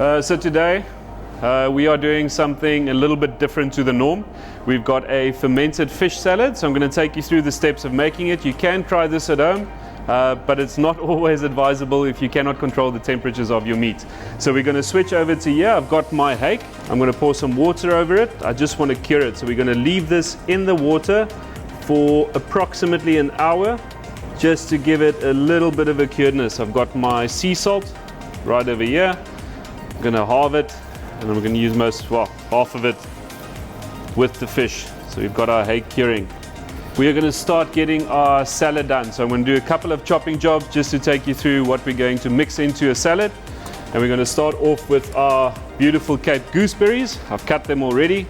So today we are doing something a little bit different to the norm. We've got a fermented fish salad, so I'm going to take you through the steps of making it. You can try this at home, but it's not always advisable if you cannot control the temperatures of your meat. So we're going to switch over to here. I've got my hake. I'm going to pour some water over it. I just want to cure it. So we're going to leave this in the water for approximately an hour, just to give it a little bit of a curedness. I've got my sea salt right over here. I'm going to halve it, and I'm going to use half of it with the fish. So we've got our hake curing. We are going to start getting our salad done. So I'm going to do a couple of chopping jobs just to take you through what we're going to mix into a salad. And we're going to start off with our beautiful Cape gooseberries. I've cut them already.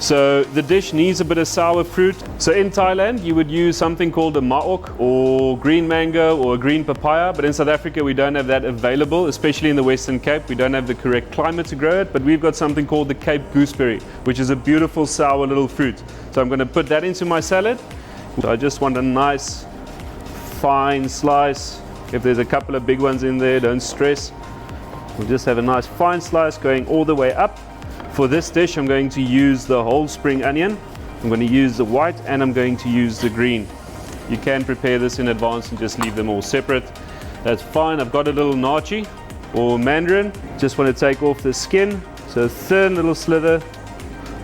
So the dish needs a bit of sour fruit. So in Thailand, you would use something called a maok, or green mango, or a green papaya. But in South Africa, we don't have that available, especially in the Western Cape. We don't have the correct climate to grow it, but we've got something called the Cape gooseberry, which is a beautiful sour little fruit. So I'm going to put that into my salad. So I just want a nice fine slice. If there's a couple of big ones in there, don't stress. We'll just have a nice fine slice going all the way up. For this dish, I'm going to use the whole spring onion. I'm going to use the white, and I'm going to use the green. You can prepare this in advance and just leave them all separate. That's fine. I've got a little nachi or mandarin. Just want to take off the skin. So a thin little slither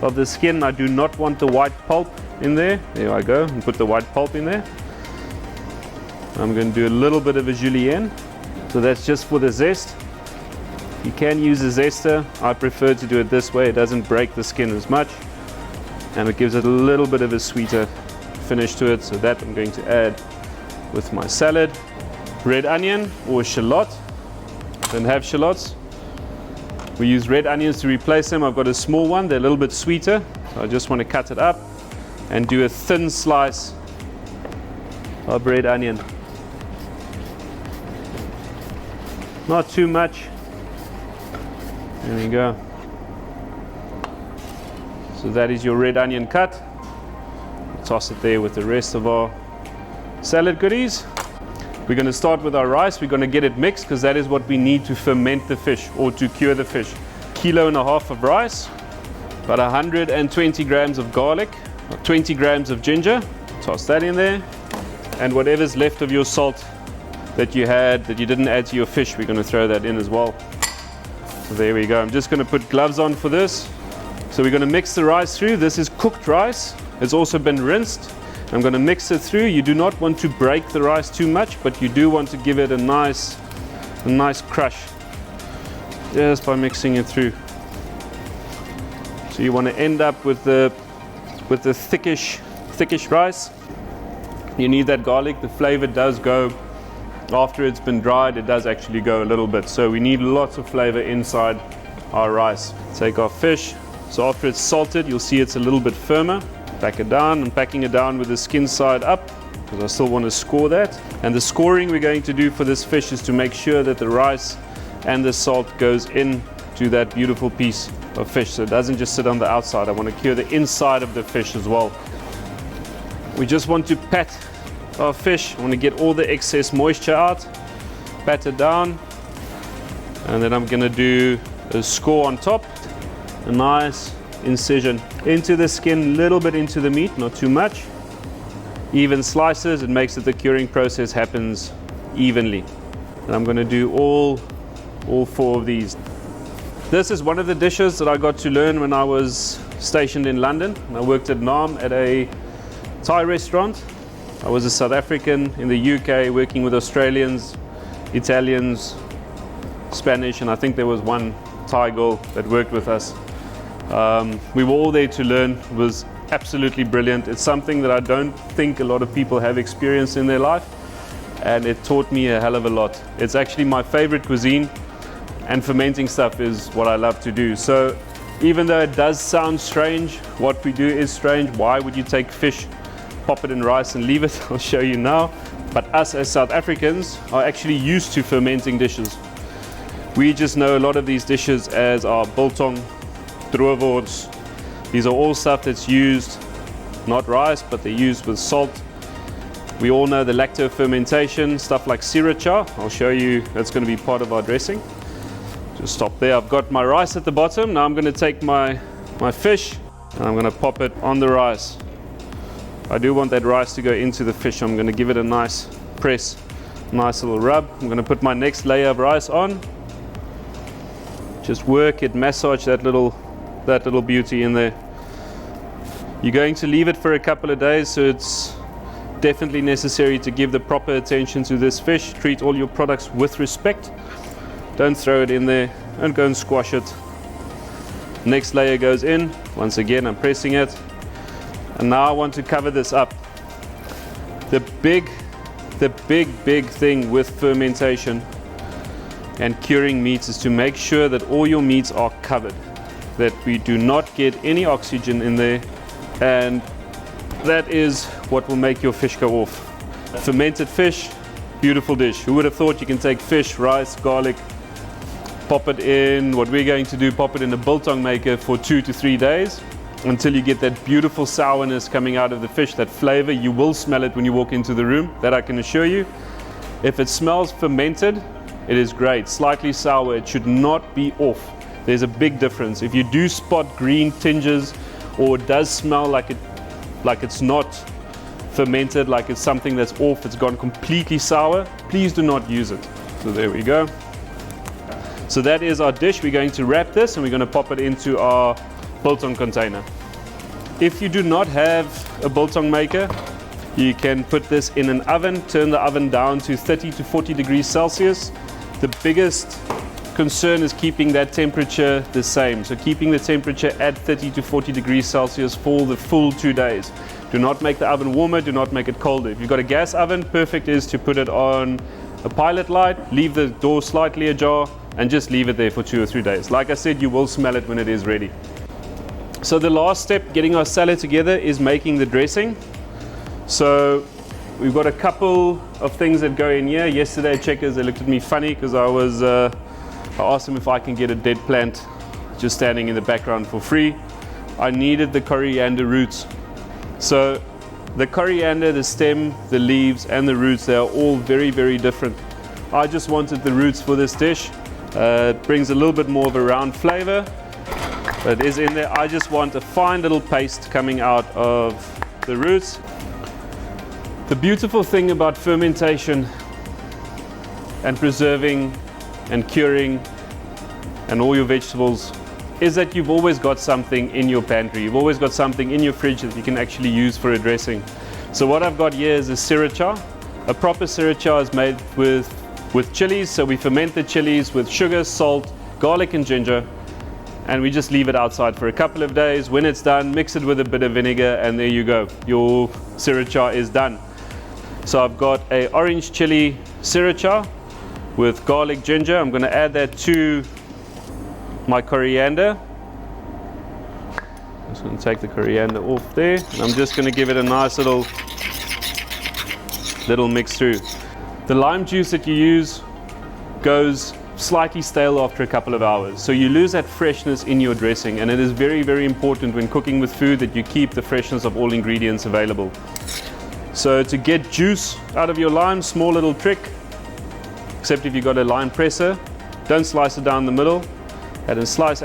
of the skin. I do not want the white pulp in there. There I go, and put the white pulp in there. I'm going to do a little bit of a julienne. So that's just for the zest. You can use a zester. I prefer to do it this way. It doesn't break the skin as much, and it gives it a little bit of a sweeter finish to it. So that I'm going to add with my salad. Red onion or shallot. Don't have shallots. We use red onions to replace them. I've got a small one. They're a little bit sweeter. So I just want to cut it up and do a thin slice of red onion. Not too much. There we go. So that is your red onion cut. Toss it there with the rest of our salad goodies. We're going to start with our rice. We're going to get it mixed because that is what we need to ferment the fish or to cure the fish. 1.5 kilos of rice, about 120 grams of garlic, 20 grams of ginger. Toss that in there. And whatever's left of your salt that you had that you didn't add to your fish, we're going to throw that in as well. So there we go. I'm just going to put gloves on for this. So we're going to mix the rice through. This is cooked rice. It's also been rinsed. I'm going to mix it through. You do not want to break the rice too much, but you do want to give it a nice crush just by mixing it through. So you want to end up with the thickish rice. You need that garlic. The flavor does go. After it's been dried, it does actually go a little bit. So we need lots of flavor inside our rice. Take our fish. So after it's salted, you'll see it's a little bit firmer. Pack it down. I'm packing it down with the skin side up because I still want to score that. And the scoring we're going to do for this fish is to make sure that the rice and the salt goes into that beautiful piece of fish. So it doesn't just sit on the outside. I want to cure the inside of the fish as well. We just want to pat our fish. I want to get all the excess moisture out, pat it down, and then I'm going to do a score on top, a nice incision into the skin, a little bit into the meat, not too much. Even slices, it makes it the curing process happens evenly. And I'm going to do all 4 of these. This is one of the dishes that I got to learn when I was stationed in London. I worked at Naam at a Thai restaurant. I was a South African in the UK working with Australians, Italians, Spanish, and I think there was one Thai girl that worked with us. We were all there to learn. It was absolutely brilliant. It's something that I don't think a lot of people have experienced in their life, and it taught me a hell of a lot. It's actually my favorite cuisine, and fermenting stuff is what I love to do. So even though it does sound strange, what we do is strange. Why would you take fish, pop it in rice and leave it? I'll show you now. But us as South Africans are actually used to fermenting dishes. We just know a lot of these dishes as our biltong, droeworts. These are all stuff that's used, not rice, but they're used with salt. We all know the lacto fermentation, stuff like sriracha. I'll show you, that's going to be part of our dressing. Just stop there. I've got my rice at the bottom. Now I'm going to take my fish and I'm going to pop it on the rice. I do want that rice to go into the fish. I'm going to give it a nice press, nice little rub. I'm going to put my next layer of rice on. Just work it, massage that little beauty in there. You're going to leave it for a couple of days, so it's definitely necessary to give the proper attention to this fish. Treat all your products with respect. Don't throw it in there, don't go and squash it. Next layer goes in. Once again, I'm pressing it. And now I want to cover this up. The big thing with fermentation and curing meats is to make sure that all your meats are covered, that we do not get any oxygen in there, and that is what will make your fish go off. Fermented fish, beautiful dish. Who would have thought you can take fish, rice, garlic, pop it in, what we're going to do, pop it in a biltong maker for 2 to 3 days until you get that beautiful sourness coming out of the fish, that flavor. You will smell it when you walk into the room, that I can assure you. If it smells fermented, it is great. Slightly sour, it should not be off. There's a big difference. If you do spot green tinges, or it does smell like it's not fermented, like it's something that's off, it's gone completely sour, please do not use it. So there we go. So that is our dish. We're going to wrap this and we're going to pop it into our biltong container. If you do not have a biltong maker, you can put this in an oven, turn the oven down to 30 to 40 degrees Celsius. The biggest concern is keeping that temperature the same. So keeping the temperature at 30 to 40 degrees Celsius for the full 2 days. Do not make the oven warmer, do not make it colder. If you've got a gas oven, perfect is to put it on a pilot light, leave the door slightly ajar, and just leave it there for 2 or 3 days. Like I said, you will smell it when it is ready. So the last step, getting our salad together, is making the dressing. So we've got a couple of things that go in here. Yesterday at Checkers, they looked at me funny because I asked them if I can get a dead plant just standing in the background for free. I needed the coriander roots. So the coriander, the stem, the leaves and the roots, they are all very, very different. I just wanted the roots for this dish. It brings a little bit more of a round flavor. It is in there. I just want a fine little paste coming out of the roots. The beautiful thing about fermentation and preserving and curing and all your vegetables is that you've always got something in your pantry. You've always got something in your fridge that you can actually use for a dressing. So what I've got here is a sriracha. A proper sriracha is made with chilies. So we ferment the chilies with sugar, salt, garlic and ginger, and we just leave it outside for a couple of days. When it's done, mix it with a bit of vinegar and there you go. Your sriracha is done. So I've got a orange chili sriracha with garlic, ginger. I'm going to add that to my coriander. I'm just going to take the coriander off there, and I'm just going to give it a nice little mix through. The lime juice that you use goes slightly stale after a couple of hours, so you lose that freshness in your dressing, and it is very, very important when cooking with food that you keep the freshness of all ingredients available. So to get juice out of your lime, small little trick, except if you've got a lime presser, don't slice it down the middle, at a slight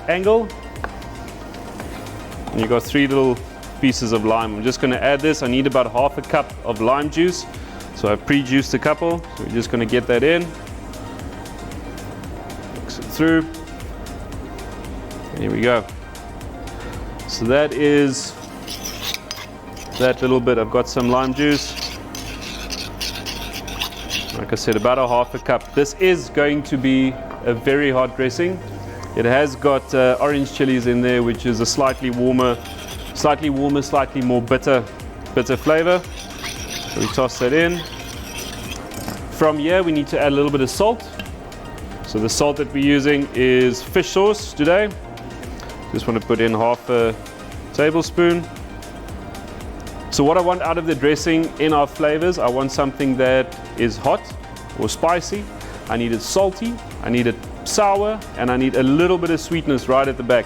angle, and you've got 3 little pieces of lime. I'm just going to add this. I need about half a cup of lime juice, so I've pre-juiced a couple, so we're just going to get that in, mix it through, and here we go. So that is that little bit. I've got some lime juice, like I said, about a half a cup. This is going to be a very hot dressing. It has got orange chilies in there, which is a slightly warmer, slightly more bitter flavor. So we toss that in. From here we need to add a little bit of salt. So the salt that we're using is fish sauce today. Just want to put in half a tablespoon. So what I want out of the dressing in our flavors, I want something that is hot or spicy. I need it salty, I need it sour, and I need a little bit of sweetness right at the back.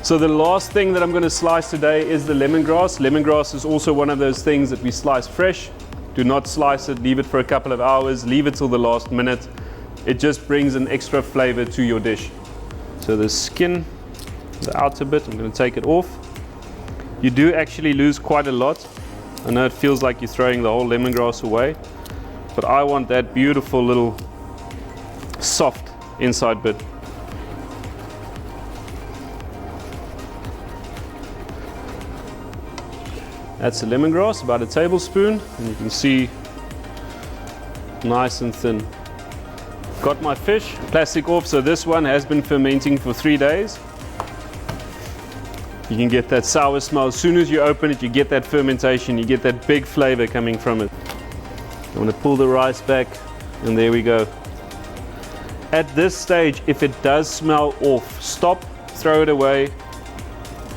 So the last thing that I'm going to slice today is the lemongrass. Lemongrass is also one of those things that we slice fresh. Do not slice it, leave it for a couple of hours, leave it till the last minute. It just brings an extra flavor to your dish. So the skin, the outer bit, I'm going to take it off. You do actually lose quite a lot. I know it feels like you're throwing the whole lemongrass away, but I want that beautiful little soft inside bit. That's the lemongrass, about a tablespoon, and you can see nice and thin. Got my fish, plastic off, so this one has been fermenting for 3 days. You can get that sour smell. As soon as you open it, you get that fermentation, you get that big flavor coming from it. I'm going to pull the rice back, and there we go. At this stage, if it does smell off, stop, throw it away,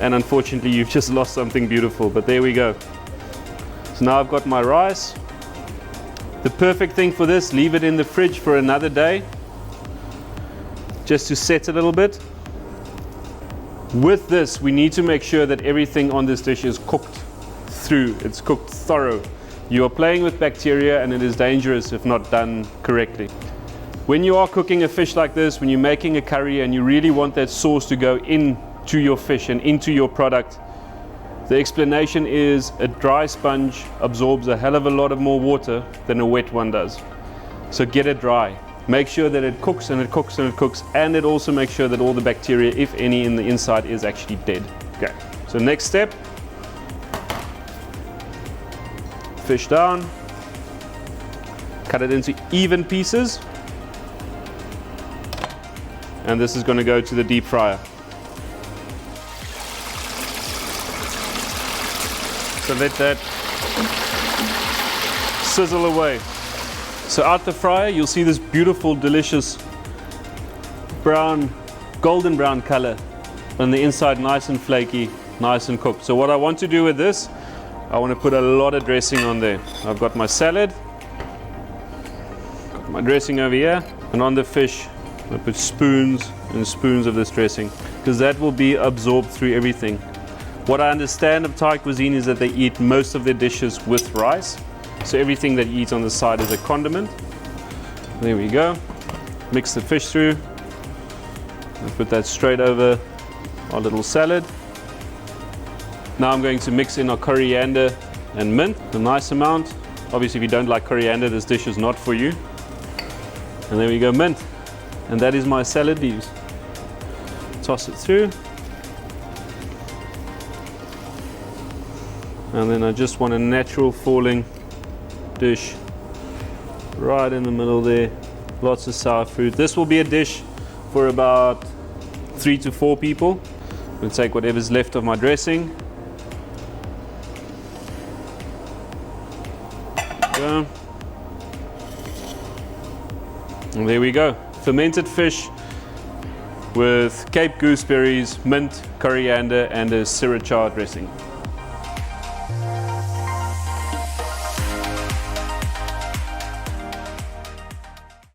and unfortunately you've just lost something beautiful, but there we go. So now I've got my rice. The perfect thing for this, leave it in the fridge for another day, just to set a little bit. With this, we need to make sure that everything on this dish is cooked through, it's cooked thorough. You are playing with bacteria and it is dangerous if not done correctly. When you are cooking a fish like this, when you're making a curry and you really want that sauce to go into your fish and into your product, the explanation is a dry sponge absorbs a hell of a lot of more water than a wet one does. So get it dry. Make sure that it cooks and it cooks and it cooks, and it also makes sure that all the bacteria, if any, in the inside is actually dead. Okay, so next step, fish down, cut it into even pieces, and this is going to go to the deep fryer. So let that sizzle away. So out the fryer, you'll see this beautiful, delicious brown, golden brown color, and the inside nice and flaky, nice and cooked. So what I want to do with this, I want to put a lot of dressing on there. I've got my salad, got my dressing over here, and on the fish, I'm going to put spoons and spoons of this dressing, because that will be absorbed through everything. What I understand of Thai cuisine is that they eat most of their dishes with rice. So everything that you eat on the side is a condiment. There we go. Mix the fish through. And put that straight over our little salad. Now I'm going to mix in our coriander and mint, a nice amount. Obviously, if you don't like coriander, this dish is not for you. And there we go, mint. And that is my salad leaves. Toss it through. And then I just want a natural falling dish right in the middle there. Lots of sour fruit. This will be a dish for about 3 to 4 people. I'm going to take whatever's left of my dressing. Go. And there we go. Fermented fish with Cape gooseberries, mint, coriander, and a sriracha dressing.